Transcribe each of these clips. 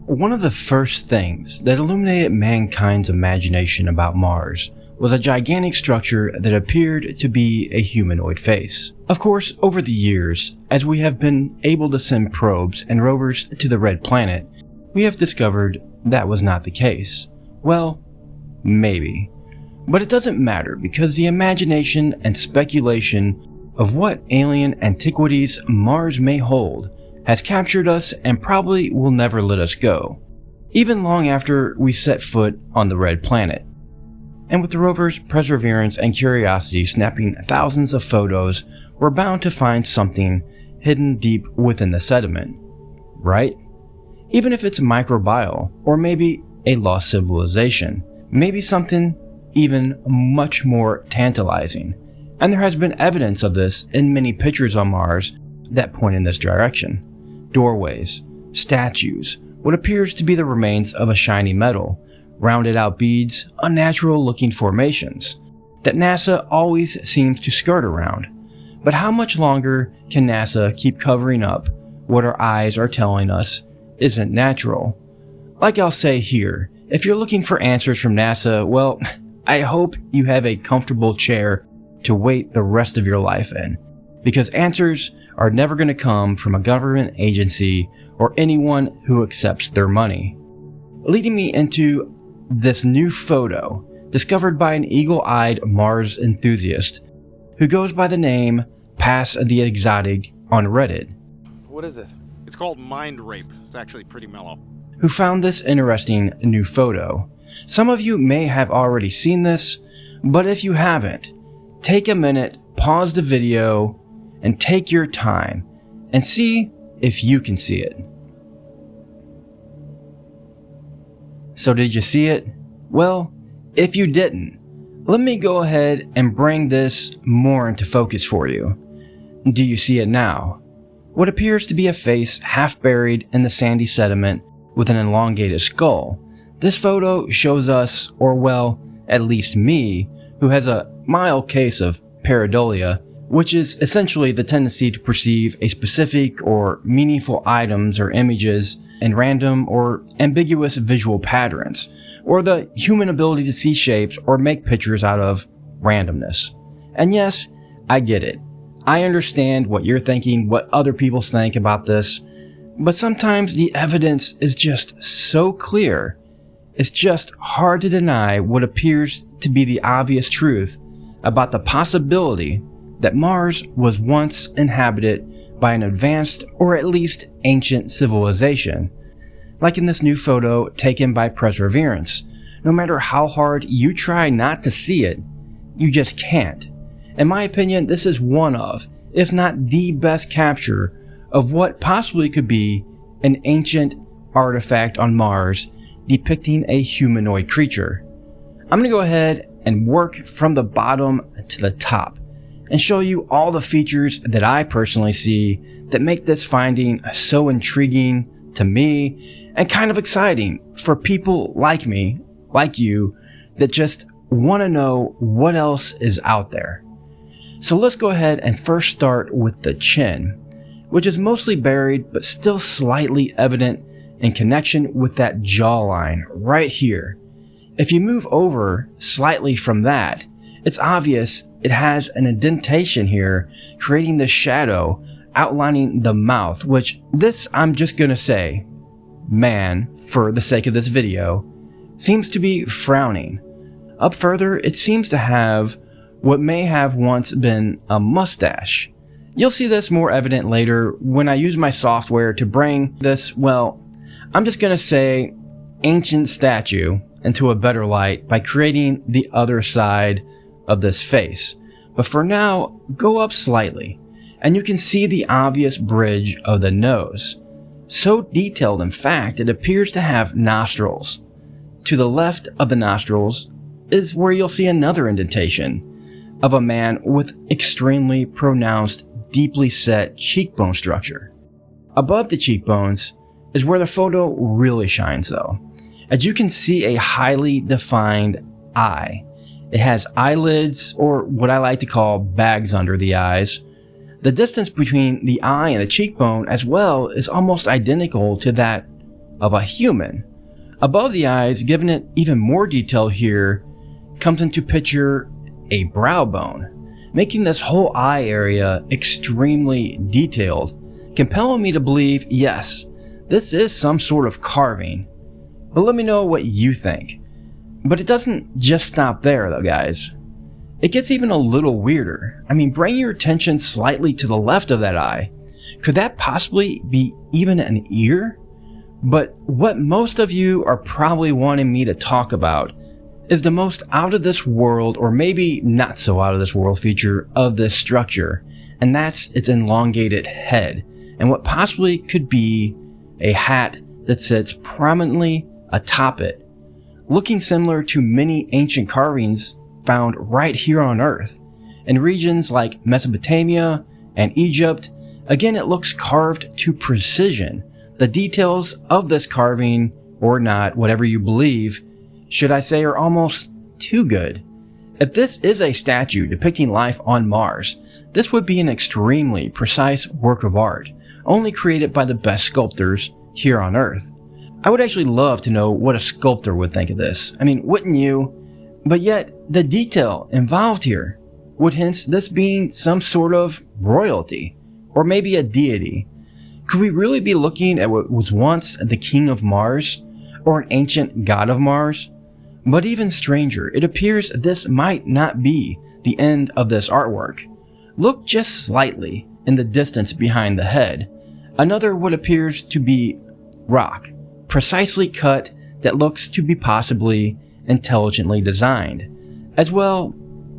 One of the first things that illuminated mankind's imagination about Mars was a gigantic structure that appeared to be a humanoid face. Of course, over the years, as we have been able to send probes and rovers to the Red Planet, we have discovered that was not the case. Well, maybe. But it doesn't matter because the imagination and speculation of what alien antiquities Mars may hold has captured us and probably will never let us go, even long after we set foot on the Red Planet. And with the rovers Preservance and Curiosity snapping thousands of photos, we're bound to find something hidden deep within the sediment, right? Even if it's microbial, or maybe a lost civilization, maybe something even much more tantalizing. And there has been evidence of this in many pictures on Mars that point in this direction. Doorways, statues, what appears to be the remains of a shiny metal, rounded out beads, unnatural looking formations that NASA always seems to skirt around. But how much longer can NASA keep covering up what our eyes are telling us isn't natural? Like I'll say here, if you're looking for answers from NASA, well, I hope you have a comfortable chair to wait the rest of your life in, because answers are never going to come from a government agency or anyone who accepts their money. Leading me into this new photo discovered by an eagle-eyed Mars enthusiast who goes by the name Pass the Exotic on Reddit. What is it? It's called Mind Rape. It's actually pretty mellow. Who found this interesting new photo. Some of you may have already seen this, but if you haven't, take a minute, pause the video, and take your time and see if you can see it. So did you see it? Well, if you didn't, let me go ahead and bring this more into focus for you. Do you see it now? What appears to be a face half buried in the sandy sediment with an elongated skull. This photo shows us, or well, at least me, who has a mild case of pareidolia, which is essentially the tendency to perceive a specific or meaningful items or images in random or ambiguous visual patterns, or the human ability to see shapes or make pictures out of randomness. And yes, I get it. I understand what you're thinking, what other people think about this, but sometimes the evidence is just so clear. It's just hard to deny what appears to be the obvious truth about the possibility that Mars was once inhabited by an advanced or at least ancient civilization. Like in this new photo taken by Preservance, no matter how hard you try not to see it, you just can't. In my opinion, this is one of, if not the best capture of what possibly could be an ancient artifact on Mars depicting a humanoid creature. I'm going to go ahead and work from the bottom to the top and show you all the features that I personally see that make this finding so intriguing to me and kind of exciting for people like me, like you, that just want to know what else is out there. So let's go ahead and first start with the chin, which is mostly buried but still slightly evident in connection with that jawline right here. If you move over slightly from that, it's obvious it has an indentation here, creating the shadow outlining the mouth, which this I'm just gonna say, man, for the sake of this video, seems to be frowning. Up further, it seems to have what may have once been a mustache. You'll see this more evident later when I use my software to bring this, well, I'm just gonna say ancient statue into a better light by creating the other side of this face. But for now, go up slightly and you can see the obvious bridge of the nose. So detailed, in fact, it appears to have nostrils. To the left of the nostrils is where you'll see another indentation of a man with extremely pronounced, deeply set cheekbone structure. Above the cheekbones is where the photo really shines though. As you can see, a highly defined eye. It has eyelids, or what I like to call bags under the eyes. The distance between the eye and the cheekbone as well is almost identical to that of a human. Above the eyes, giving it even more detail here, comes into picture a brow bone, making this whole eye area extremely detailed, compelling me to believe, yes, this is some sort of carving. But let me know what you think. But it doesn't just stop there though, guys. It gets even a little weirder. I mean, bring your attention slightly to the left of that eye. Could that possibly be even an ear? But what most of you are probably wanting me to talk about is the most out of this world, or maybe not so out of this world feature of this structure, and that's its elongated head, and what possibly could be a hat that sits prominently atop it, looking similar to many ancient carvings found right here on Earth. In regions like Mesopotamia and Egypt, again it looks carved to precision. The details of this carving, or not, whatever you believe, should I say, are almost too good. If this is a statue depicting life on Mars, this would be an extremely precise work of art, only created by the best sculptors here on Earth. I would actually love to know what a sculptor would think of this. I mean, wouldn't you? But yet, the detail involved here would hint this being some sort of royalty, or maybe a deity. Could we really be looking at what was once the king of Mars, or an ancient god of Mars? But even stranger, it appears this might not be the end of this artwork. Look just slightly in the distance behind the head. Another what appears to be rock, precisely cut, that looks to be possibly intelligently designed. As well,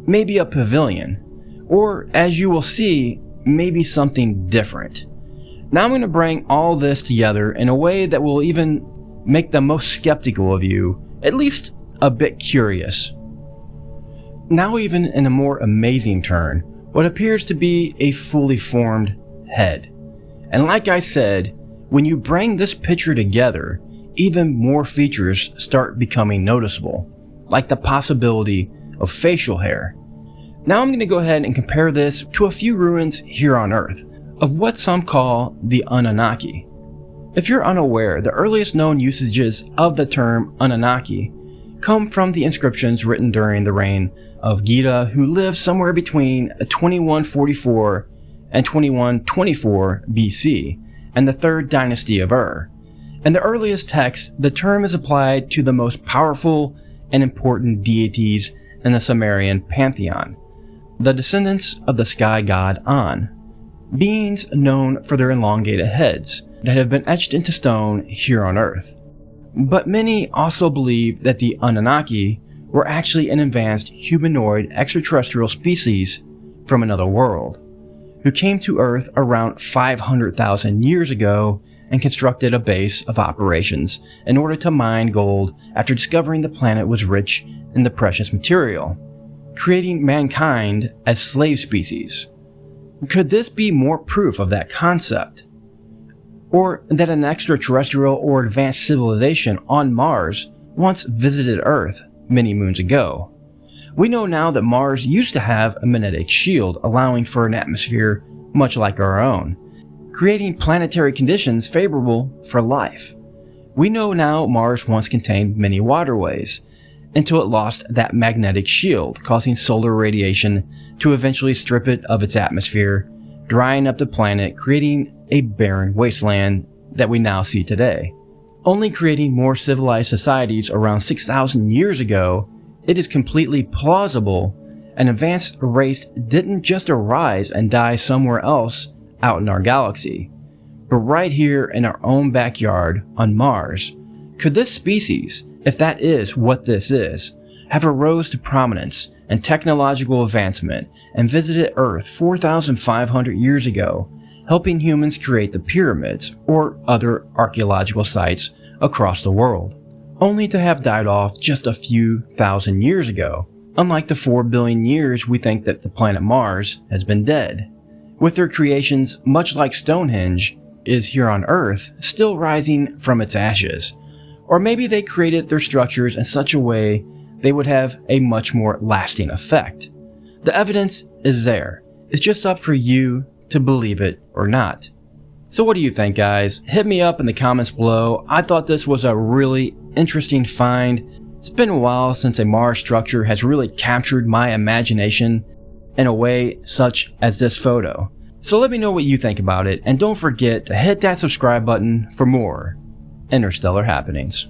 maybe a pavilion, or as you will see, maybe something different. Now I'm going to bring all this together in a way that will even make the most skeptical of you at least a bit curious. Now even in a more amazing turn, what appears to be a fully formed head. And like I said, when you bring this picture together, even more features start becoming noticeable, like the possibility of facial hair. Now I'm going to go ahead and compare this to a few ruins here on Earth, of what some call the Anunnaki. If you're unaware, the earliest known usages of the term Anunnaki come from the inscriptions written during the reign of Gita, who lived somewhere between 2144 and 2124 BC, and the third dynasty of Ur. In the earliest texts, the term is applied to the most powerful and important deities in the Sumerian pantheon, the descendants of the sky god An, beings known for their elongated heads that have been etched into stone here on Earth. But many also believe that the Anunnaki were actually an advanced humanoid extraterrestrial species from another world, who came to Earth around 500,000 years ago and constructed a base of operations in order to mine gold after discovering the planet was rich in the precious material, creating mankind as slave species. Could this be more proof of that concept? Or that an extraterrestrial or advanced civilization on Mars once visited Earth many moons ago? We know now that Mars used to have a magnetic shield allowing for an atmosphere much like our own, creating planetary conditions favorable for life. We know now Mars once contained many waterways, until it lost that magnetic shield, causing solar radiation to eventually strip it of its atmosphere, drying up the planet, creating a barren wasteland that we now see today. Only creating more civilized societies around 6,000 years ago, it is completely plausible an advanced race didn't just arise and die somewhere else out in our galaxy, but right here in our own backyard on Mars. Could this species, if that is what this is, have arose to prominence and technological advancement and visited Earth 4,500 years ago, helping humans create the pyramids or other archaeological sites across the world, only to have died off just a few thousand years ago, unlike the 4 billion years we think that the planet Mars has been dead, with their creations, much like Stonehenge is here on Earth, still rising from its ashes. Or maybe they created their structures in such a way they would have a much more lasting effect. The evidence is there. It's just up for you to believe it or not. So what do you think, guys? Hit me up in the comments below. I thought this was a really interesting find. It's been a while since a Mars structure has really captured my imagination in a way such as this photo. So let me know what you think about it, and don't forget to hit that subscribe button for more interstellar happenings.